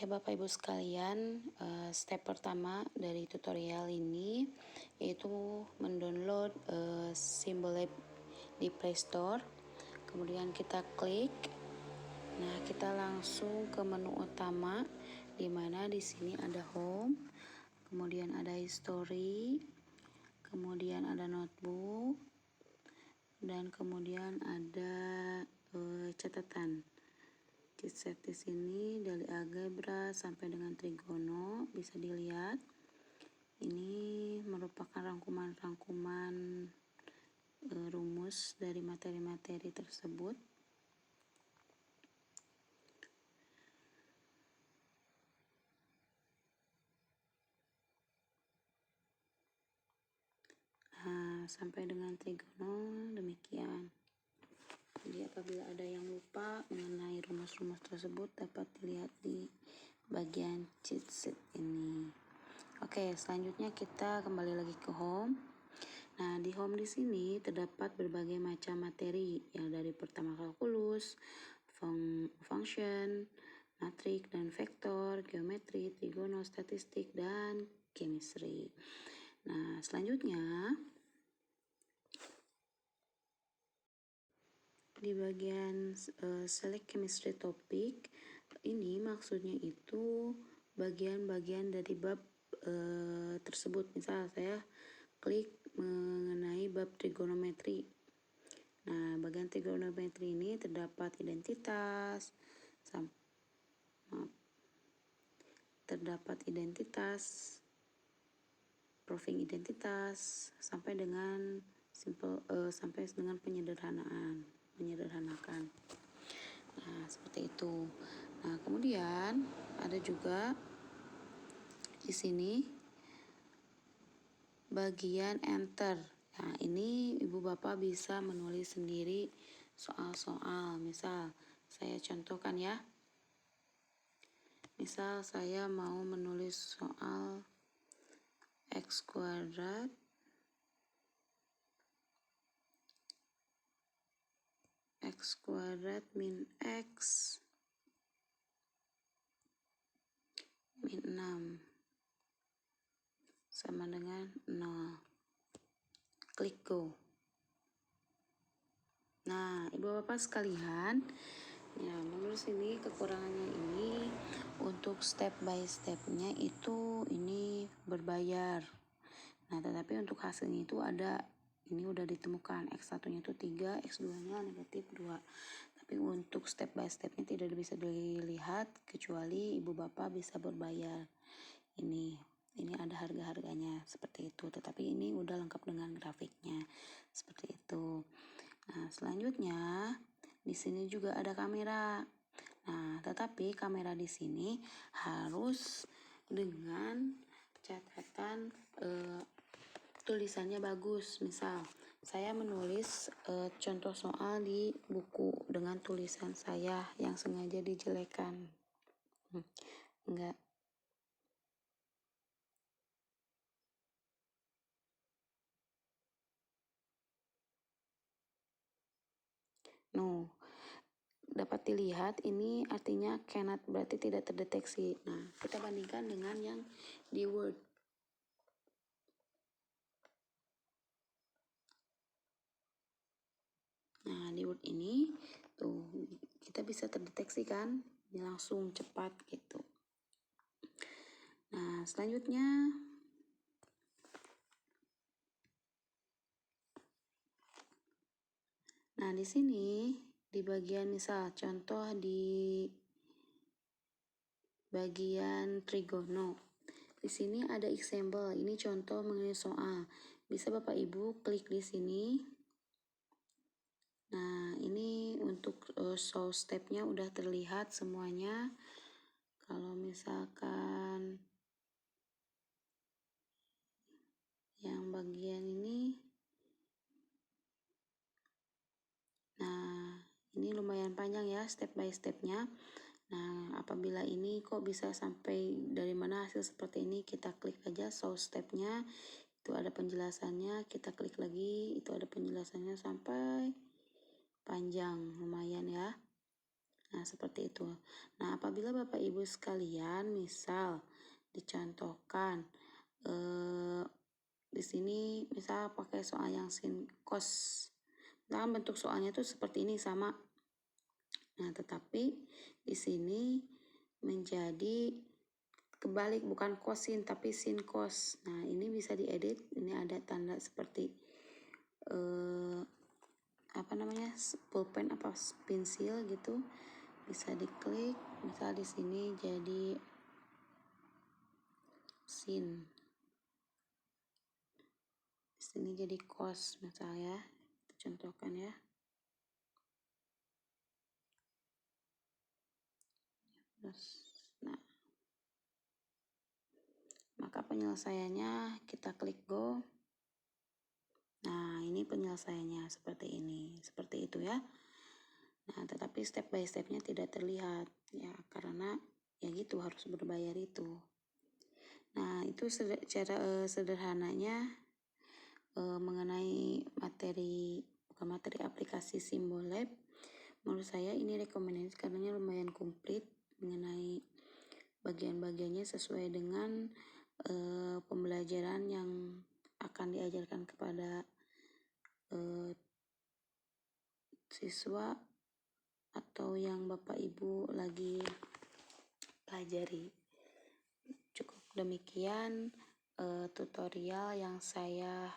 Oke, Bapak Ibu sekalian, step pertama dari tutorial ini yaitu mendownload Symbolab di Play Store. Kemudian kita klik. Nah, kita langsung ke menu utama di mana di sini ada home, kemudian ada history, kemudian ada notebook, dan kemudian ada catatan. Chitset di sini dari algebra sampai dengan trigono bisa dilihat. Ini merupakan rangkuman-rangkuman rumus dari materi-materi tersebut. Nah, sampai dengan trigono demikian. Jadi apabila ada yang lupa mengenai rumus-rumus tersebut dapat dilihat di bagian chitset ini. Oke, selanjutnya kita kembali lagi ke home. Nah, di home di sini terdapat berbagai macam materi, yang dari pertama kalkulus, function, matrik dan vektor, geometri, trigono, statistik, dan chemistry. Nah, selanjutnya di bagian select chemistry topic ini maksudnya itu bagian-bagian dari bab tersebut. Misal saya klik mengenai bab trigonometri. Nah, bagian trigonometri ini terdapat identitas, proving identitas sampai dengan penyederhanakan. Nah, seperti itu. Nah, kemudian ada juga di sini bagian enter. Nah, ini Ibu Bapak bisa menulis sendiri soal-soal. Misal saya contohkan ya. Misal saya mau menulis soal X kuadrat min X min 6 sama dengan 0. Klik go. Nah, Ibu Bapak sekalian, ya menurut sini kekurangannya ini untuk step by stepnya itu ini berbayar. Nah, tetapi untuk hasilnya itu ada, ini udah ditemukan X1 nya itu 3, X2 nya negatif 2. Tapi untuk step by stepnya tidak bisa dilihat kecuali Ibu Bapak bisa berbayar. Ini ada harga-harganya seperti itu, tetapi ini udah lengkap dengan grafiknya seperti itu. Nah, selanjutnya di sini juga ada kamera. Nah, tetapi kamera di sini harus dengan catatan tulisannya bagus. Misal saya menulis contoh soal di buku dengan tulisan saya yang sengaja dijelekan. Enggak. No. Dapat dilihat ini artinya cannot, berarti tidak terdeteksi. Nah, kita bandingkan dengan yang di Word. Nah, di Word ini tuh kita bisa terdeteksi kan, ini langsung cepat gitu. Nah, selanjutnya di sini di bagian misal contoh di bagian trigono. Di sini ada example, ini contoh mengenai soal. Bisa Bapak Ibu klik di sini. Nah, ini untuk show stepnya udah terlihat semuanya. Kalau misalkan yang bagian ini, nah ini lumayan panjang ya step by stepnya. Nah, apabila ini kok bisa sampai dari mana hasil seperti ini, kita klik aja show stepnya, itu ada penjelasannya, kita klik lagi, itu ada penjelasannya sampai panjang, lumayan ya. Nah, seperti itu. Nah, apabila Bapak Ibu sekalian, misal dicontohkan di sini misal pakai soal yang sin cos. Nah, bentuk soalnya itu seperti ini sama. Nah, tetapi di sini menjadi kebalik, bukan kosin tapi sin cos. Nah, ini bisa diedit. Ini ada tanda seperti apa namanya, pulpen apa pensil gitu, bisa diklik. Misal di sini jadi sin, di sini jadi cos misalnya, kita contohkan ya. Terus, nah, maka penyelesaiannya kita klik go. Nah, ini penyelesaiannya seperti ini, seperti itu ya. Nah, tetapi step by stepnya tidak terlihat ya, karena ya gitu harus berbayar itu. Nah, itu cara sederhananya mengenai materi, bukan materi, aplikasi Simbolab. Menurut saya ini rekomendasi karena lumayan komplit mengenai bagian-bagiannya sesuai dengan pembelajaran yang akan diajarkan kepada siswa atau yang Bapak Ibu lagi pelajari. Cukup demikian tutorial yang saya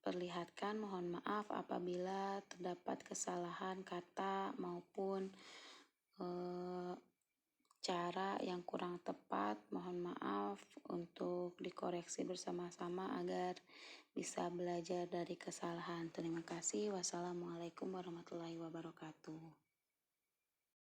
perlihatkan. Mohon maaf apabila terdapat kesalahan kata maupun cara yang kurang tepat. Mohon maaf, untuk dikoreksi bersama-sama agar bisa belajar dari kesalahan. Terima kasih. Wassalamualaikum warahmatullahi wabarakatuh.